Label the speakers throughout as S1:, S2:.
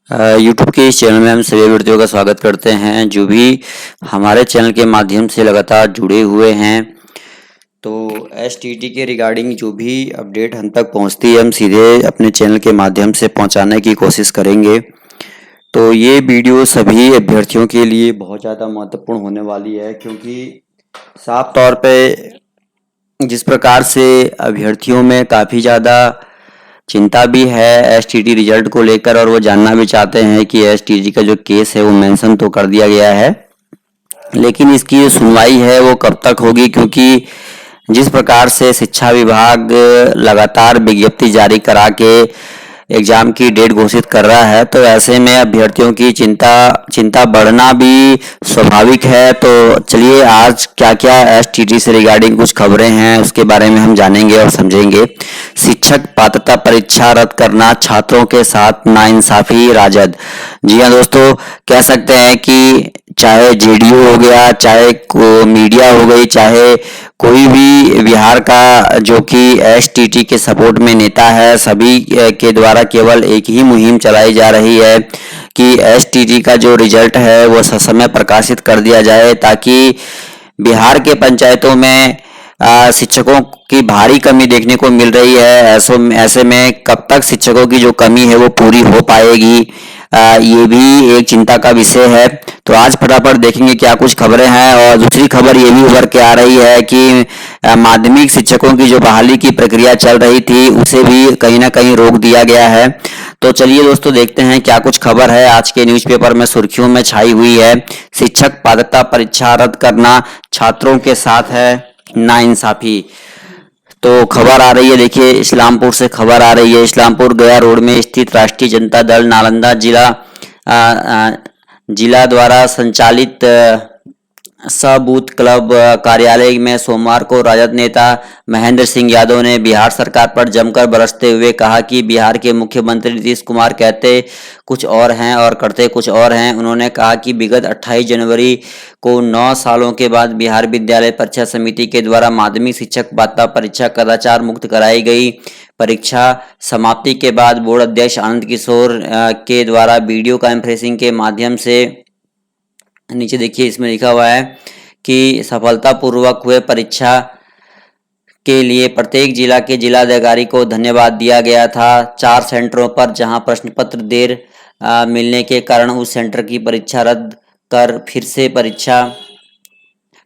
S1: YouTube के इस channel में हम सभी व्यक्तियों का स्वागत करते हैं जो भी हमारे चैनल के माध्यम से लगातार जुड़े हुए हैं। तो एसटीटी के रिगार्डिंग जो भी अपडेट हम तक पहुंचती है हम सीधे अपने चैनल के माध्यम से पहुंचाने की कोशिश करेंगे। तो ये वीडियो सभी अभ्यर्थियों के लिए बहुत ज़्यादा महत्वपूर्ण होने वाली है, क्योंकि साफ तौर पे जिस प्रकार से अभ्यर्थियों में काफ़ी ज़्यादा चिंता भी है एसटीटी रिजल्ट को लेकर, और वो जानना भी चाहते हैं कि एसटीटी का जो केस है वो मेंशन तो कर दिया गया है, लेकिन इसकी जो सुनवाई है वो कब तक होगी, क्योंकि जिस प्रकार से शिक्षा विभाग लगातार विज्ञप्ति जारी करा के एग्जाम की डेट घोषित कर रहा है, तो ऐसे में अभ्यर्थियों की चिंता बढ़ना भी स्वाभाविक है। तो चलिए आज क्या क्या एसटीटी से रिगार्डिंग कुछ खबरें हैं उसके बारे में हम जानेंगे और समझेंगे। शिक्षक पात्रता परीक्षा रद्द करना, छात्रों के साथ नाइंसाफी राजद। जी हाँ दोस्तों, कह सकते हैं कि चाहे जेडीयू हो गया, चाहे मीडिया हो गई, चाहे कोई भी बिहार का जो कि एसटीटी के सपोर्ट में नेता है, सभी के द्वारा केवल एक ही मुहिम चलाई जा रही है कि एसटीटी का जो रिजल्ट है वो ससमय प्रकाशित कर दिया जाए, ताकि बिहार के पंचायतों में शिक्षकों की भारी कमी देखने को मिल रही है। ऐसे में कब तक शिक्षकों की जो कमी है वो पूरी हो पाएगी, ये भी एक चिंता का विषय है। तो आज फटाफट देखेंगे क्या कुछ खबरें हैं। और दूसरी खबर ये भी उभर के आ रही है कि माध्यमिक शिक्षकों की जो बहाली की प्रक्रिया चल रही थी उसे भी कहीं ना कहीं रोक दिया गया है। तो चलिए दोस्तों देखते हैं क्या कुछ खबर है आज के न्यूज़पेपर में सुर्खियों में छाई हुई है। शिक्षक पात्रता परीक्षा रद्द करना, छात्रों के साथ है नाइंसाफी। तो खबर आ रही है, देखिए इस्लामपुर से खबर आ रही है। इस्लामपुर गया रोड में स्थित राष्ट्रीय जनता दल नालंदा जिला द्वारा संचालित सबूत क्लब कार्यालय में सोमवार को राजद नेता महेंद्र सिंह यादव ने बिहार सरकार पर जमकर बरसते हुए कहा कि बिहार के मुख्यमंत्री नीतीश कुमार कहते कुछ और हैं और करते कुछ और हैं। उन्होंने कहा कि विगत 28 जनवरी को 9 सालों के बाद बिहार विद्यालय परीक्षा समिति के द्वारा माध्यमिक शिक्षक पात्रता परीक्षा कदाचार मुक्त कराई गई। परीक्षा समाप्ति के बाद बोर्ड अध्यक्ष आनंद किशोर के द्वारा वीडियो कॉन्फ्रेंसिंग के माध्यम से, नीचे देखिए इसमें लिखा हुआ है कि सफलतापूर्वक हुए परीक्षा के लिए प्रत्येक जिला के जिलाधिकारी को धन्यवाद दिया गया था। 4 सेंटरों पर जहां प्रश्न पत्र देर मिलने के कारण उस सेंटर की परीक्षा रद्द कर फिर से परीक्षा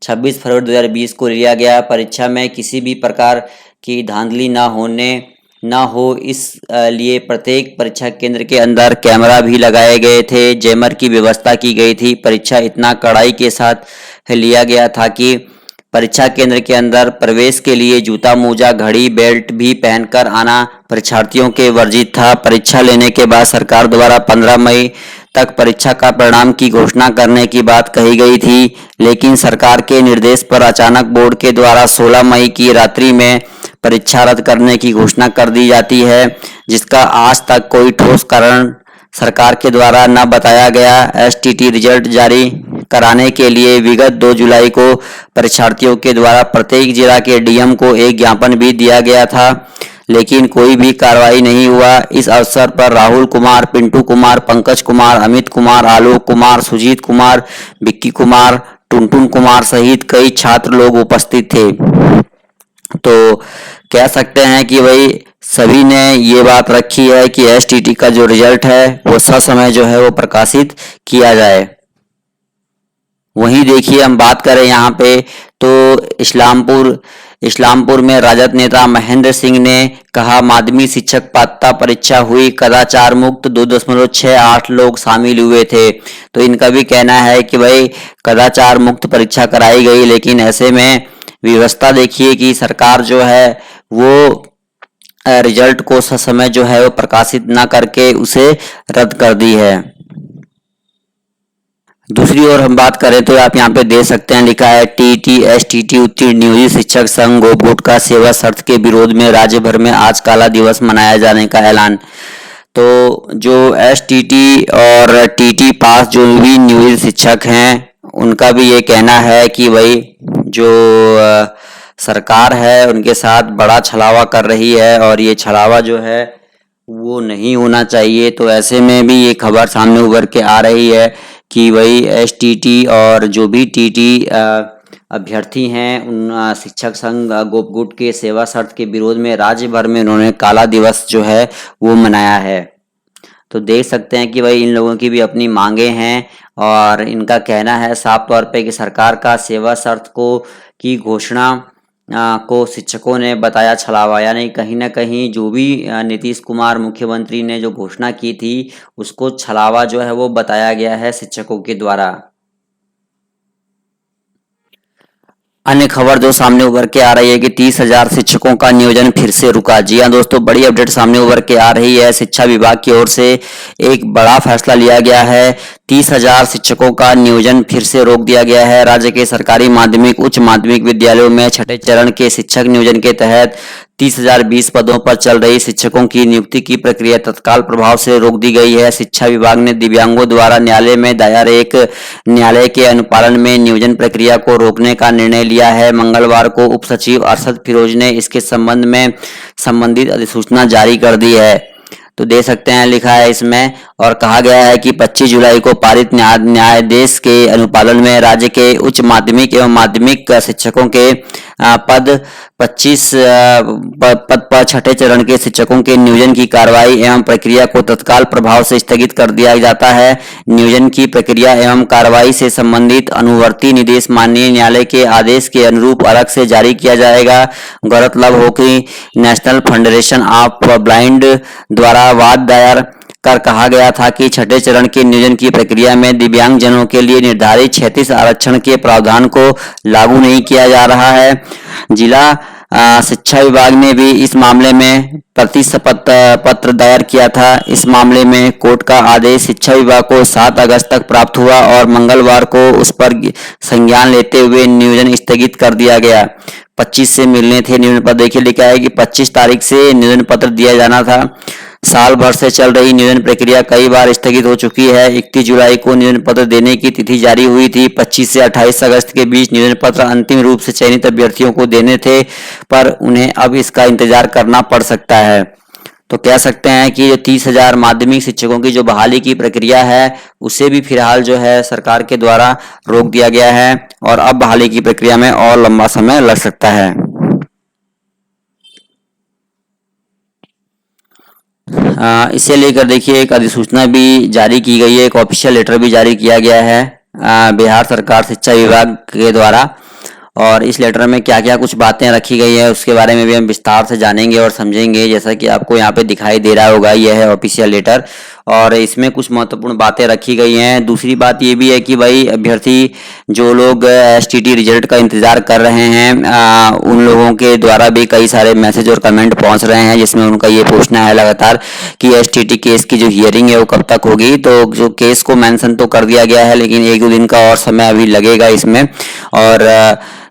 S1: 26 फरवरी 2020 को लिया गया। परीक्षा में किसी भी प्रकार की धांधली ना हो इस लिए प्रत्येक परीक्षा केंद्र के अंदर कैमरा भी लगाए गए थे, जैमर की व्यवस्था की गई थी। परीक्षा इतना कड़ाई के साथ लिया गया था कि परीक्षा केंद्र के अंदर प्रवेश के लिए जूता, मोजा, घड़ी, बेल्ट भी पहनकर आना परीक्षार्थियों के वर्जित था। परीक्षा लेने के बाद सरकार द्वारा 15 मई तक परीक्षा का परिणाम की घोषणा करने की बात कही गई थी, लेकिन सरकार के निर्देश पर अचानक बोर्ड के द्वारा 16 मई की रात्रि में परीक्षा रद्द करने की घोषणा कर दी जाती है, जिसका आज तक कोई ठोस कारण सरकार के द्वारा न बताया गया। एसटीटी रिजल्ट जारी कराने के लिए विगत 2 जुलाई को परीक्षार्थियों के द्वारा प्रत्येक जिला के डीएम को एक ज्ञापन भी दिया गया था, लेकिन कोई भी कार्रवाई नहीं हुआ। इस अवसर पर राहुल कुमार, पिंटू कुमार, पंकज कुमार, अमित कुमार, आलोक कुमार, सुजीत कुमार, विक्की कुमार, टुनटुन कुमार सहित कई छात्र लोग उपस्थित थे। तो कह सकते हैं कि भाई सभी ने ये बात रखी है कि एसटीटी का जो रिजल्ट है वो ससमय जो है वो प्रकाशित किया जाए। वहीं देखिए हम बात करें यहाँ पे तो इस्लामपुर में राजद नेता महेंद्र सिंह ने कहा माध्यमिक शिक्षक पात्रता परीक्षा हुई कदाचार मुक्त, 2.68 लोग शामिल हुए थे। तो इनका भी कहना है कि भाई कदाचार मुक्त परीक्षा कराई गई, लेकिन ऐसे में व्यवस्था देखिए कि सरकार जो है वो रिजल्ट को ससमय जो है वो प्रकाशित ना करके उसे रद्द कर दी है। दूसरी ओर हम बात करें तो आप यहाँ पे दे सकते हैं, लिखा है टीटी एसटीटी उत्तीर्ण नियोजित शिक्षक संघ गोबोट का सेवा शर्त के विरोध में राज्य भर में आज काला दिवस मनाया जाने का ऐलान। तो जो एसटीटी और टीटी पास जो भी नियोजित शिक्षक हैं उनका भी ये कहना है कि भाई जो सरकार है उनके साथ बड़ा छलावा कर रही है, और ये छलावा जो है वो नहीं होना चाहिए। तो ऐसे में भी ये खबर सामने उभर के आ रही है कि वही एसटीटी और जो भी टीटी अभ्यर्थी हैं उन शिक्षक संघ गोपगुट के सेवा शर्त के विरोध में राज्य भर में उन्होंने काला दिवस जो है वो मनाया है। तो देख सकते हैं कि भाई इन लोगों की भी अपनी मांगे हैं और इनका कहना है साफ तौर पे कि सरकार का सेवा शर्त को की घोषणा को शिक्षकों ने बताया छलावा, यानी कहीं ना कहीं जो भी नीतीश कुमार मुख्यमंत्री ने जो घोषणा की थी उसको छलावा जो है वो बताया गया है शिक्षकों के द्वारा। अन्य खबर जो सामने उभर के आ रही है कि 30,000 शिक्षकों का नियोजन फिर से रुका। जी हाँ दोस्तों, बड़ी अपडेट सामने उभर के आ रही है। शिक्षा विभाग की ओर से एक बड़ा फैसला लिया गया है। 30,000 शिक्षकों का नियोजन फिर से रोक दिया गया है। राज्य के सरकारी माध्यमिक उच्च माध्यमिक विद्यालयों में छठे चरण के शिक्षक नियोजन के तहत 30,020 पदों पर चल रही शिक्षकों की नियुक्ति की प्रक्रिया तत्काल प्रभाव से रोक दी गई है। शिक्षा विभाग ने दिव्यांगों द्वारा न्यायालय में दायर एक न्यायालय के अनुपालन में नियोजन प्रक्रिया को रोकने का निर्णय लिया है। मंगलवार को उप सचिव अरशद फिरोज ने इसके संबंध में संबंधित अधिसूचना जारी कर दी है। तो दे सकते हैं लिखा है इसमें, और कहा गया है कि 25 जुलाई को पारित न्यायादेश के अनुपालन में राज्य के उच्च माध्यमिक एवं माध्यमिक शिक्षकों के पद 25 पद पर छठे चरण के शिक्षकों के नियोजन की कार्रवाई एवं प्रक्रिया को तत्काल प्रभाव से स्थगित कर दिया जाता है। नियोजन की प्रक्रिया एवं कार्रवाई से संबंधित अनुवर्ती निर्देश माननीय न्यायालय के आदेश के अनुरूप अलग से जारी किया जाएगा। गौरतलब हो कि नेशनल फेडरेशन ऑफ ब्लाइंड द्वारा वाद दायर कर कहा गया था कि छठे चरण के नियोजन की प्रक्रिया में दिव्यांग जनों के लिए निर्धारित 36 आरक्षण के प्रावधान को लागू नहीं किया जा रहा है। जिला शिक्षा विभाग ने भी इस मामले में प्रतिशपथ पत्र दायर किया था। इस मामले में कोर्ट का आदेश शिक्षा विभाग को 7 अगस्त तक प्राप्त हुआ और मंगलवार को उस पर संज्ञान लेते हुए नियोजन स्थगित कर दिया गया। 25 से मिलने थे नियोजन पत्र। देखिए लिखा है कि 25 तारीख से नियोजन पत्र दिया जाना था। साल भर से चल रही नियोजन प्रक्रिया कई बार स्थगित हो चुकी है। 31 जुलाई को नियोजन पत्र देने की तिथि जारी हुई थी। 25 से 28 अगस्त के बीच नियोजन पत्र अंतिम रूप से चयनित अभ्यर्थियों को देने थे, पर उन्हें अब इसका इंतजार करना पड़ सकता है। तो कह सकते हैं कि जो 30,000 माध्यमिक शिक्षकों की जो बहाली की प्रक्रिया है उसे भी फिलहाल जो है सरकार के द्वारा रोक दिया गया है और अब बहाली की प्रक्रिया में और लंबा समय लग सकता है। इसे लेकर देखिए एक अधिसूचना भी जारी की गई है, एक ऑफिशियल लेटर भी जारी किया गया है बिहार सरकार शिक्षा विभाग के द्वारा। और इस लेटर में क्या क्या कुछ बातें रखी गई है उसके बारे में भी हम विस्तार से जानेंगे और समझेंगे। जैसा कि आपको यहाँ पे दिखाई दे रहा होगा, यह है ऑफिशियल लेटर और इसमें कुछ महत्वपूर्ण बातें रखी गई हैं। दूसरी बात ये भी है कि भाई अभ्यर्थी जो लोग एसटीटी रिजल्ट का इंतजार कर रहे हैं उन लोगों के द्वारा भी कई सारे मैसेज और कमेंट पहुंच रहे हैं, जिसमें उनका ये पूछना है लगातार कि एसटीटी केस की जो हियरिंग है वो कब तक होगी। तो जो केस को मेंशन तो कर दिया गया है, लेकिन 1-2 दिन का और समय अभी लगेगा इसमें। और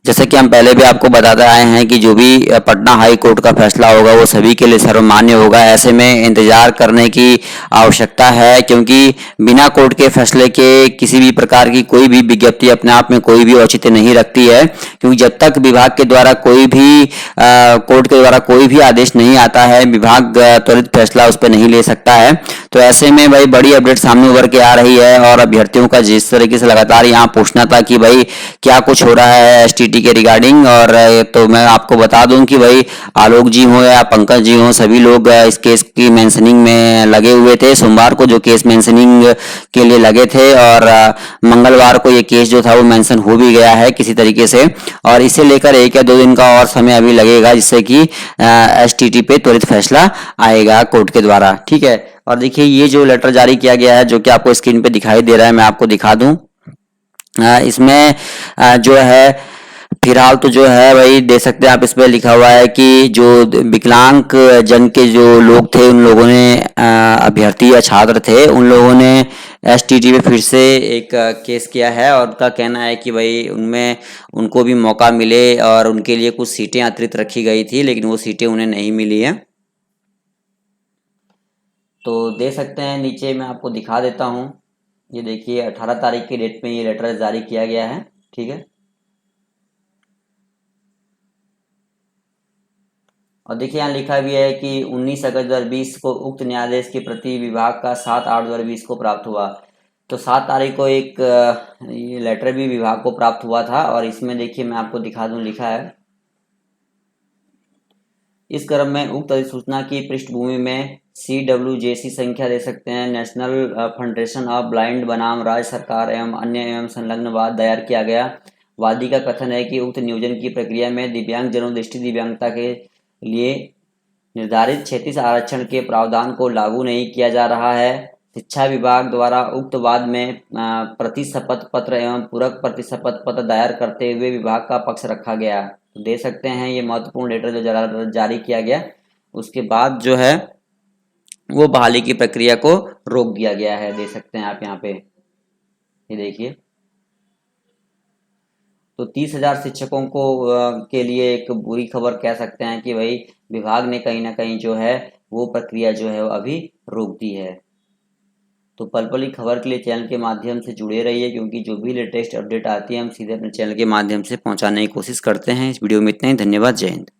S1: जैसे कि हम पहले भी आपको बताते आए हैं कि जो भी पटना हाई कोर्ट का फैसला होगा वो सभी के लिए सर्वमान्य होगा। ऐसे में इंतजार करने की आवश्यकता है, क्योंकि बिना कोर्ट के फैसले के किसी भी प्रकार की कोई भी विज्ञप्ति अपने आप में कोई भी औचित्य नहीं रखती है। क्योंकि जब तक विभाग के द्वारा कोई भी कोर्ट के द्वारा कोई भी आदेश नहीं आता है, विभाग त्वरित फैसला उस पर नहीं ले सकता है। तो ऐसे में भाई बड़ी अपडेट सामने उभर के आ रही है और अभ्यर्थियों का जिस तरीके से लगातार यहाँ पूछना था कि भाई क्या कुछ हो रहा है एसटीटी के रिगार्डिंग, और तो मैं आपको बता दूं कि भाई आलोक जी हो या पंकज जी हो, सभी लोग इस केस की मेंशनिंग में लगे हुए थे। सोमवार को जो केस मेंशनिंग के लिए लगे थे और मंगलवार को ये केस जो था वो मेंशन हो भी गया है किसी तरीके से, और इसे लेकर 1 या 2 दिन का और समय अभी लगेगा, जिससे कि एसटीटी पे त्वरित फैसला आएगा कोर्ट के द्वारा। ठीक है, और देखिए ये जो लेटर जारी किया गया है जो कि आपको स्क्रीन पे दिखाई दे रहा है, मैं आपको दिखा दूं। इसमें जो है फिलहाल तो जो है वही दे सकते हैं आप, इस पे लिखा हुआ है कि जो विकलांग जन के जो लोग थे उन लोगों ने अभ्यर्थी या छात्र थे उन लोगों ने एसटीटी पे फिर से एक केस किया है और उनका कहना है कि भाई उनमें उनको भी मौका मिले और उनके लिए कुछ सीटें अतिरिक्त रखी गई थी, लेकिन वो सीटें उन्हें नहीं मिली हैं। तो दे सकते हैं नीचे मैं आपको दिखा देता हूँ। ये देखिए 18 तारीख की डेट में ये लेटर जारी किया गया है। ठीक है, और देखिए यहाँ लिखा भी है कि 19 अगस्त 2020 को उक्त न्यायाधीश की प्रति विभाग का 7/8/2020 को प्राप्त हुआ। तो 7 तारीख को एक ये लेटर भी विभाग को प्राप्त हुआ था और इसमें देखिए मैं आपको दिखा दूं, लिखा है, इस क्रम में उक्त अधिसूचना की पृष्ठभूमि में CWJC संख्या दे सकते हैं, नेशनल फेडरेशन ऑफ ब्लाइंड बनाम राज्य सरकार एवं अन्य एवं संलग्न वाद दायर किया गया। वादी का कथन है कि उक्त नियोजन की प्रक्रिया में दिव्यांगजनों दृष्टि दिव्यांगता के लिए निर्धारित 36 आरक्षण के प्रावधान को लागू नहीं किया जा रहा है। शिक्षा विभाग द्वारा उक्त वाद में प्रतिशपथ पत्र एवं पूरक प्रतिशपथ पत्र दायर करते हुए विभाग का पक्ष रखा गया। तो दे सकते हैं ये महत्वपूर्ण लेटर जो जारी किया गया, उसके बाद जो है वो बहाली की प्रक्रिया को रोक दिया गया है। दे सकते हैं आप यहाँ पे, ये देखिए। तो 30,000 शिक्षकों को के लिए एक बुरी खबर कह सकते हैं कि भाई विभाग ने कहीं ना कहीं जो है वो प्रक्रिया जो है वो अभी रोक दी है। तो पल पल की खबर के लिए चैनल के माध्यम से जुड़े रहिए, क्योंकि जो भी लेटेस्ट अपडेट आती है हम सीधे अपने चैनल के माध्यम से पहुंचाने की कोशिश करते हैं। इस वीडियो में इतना ही। धन्यवाद। जय हिंद।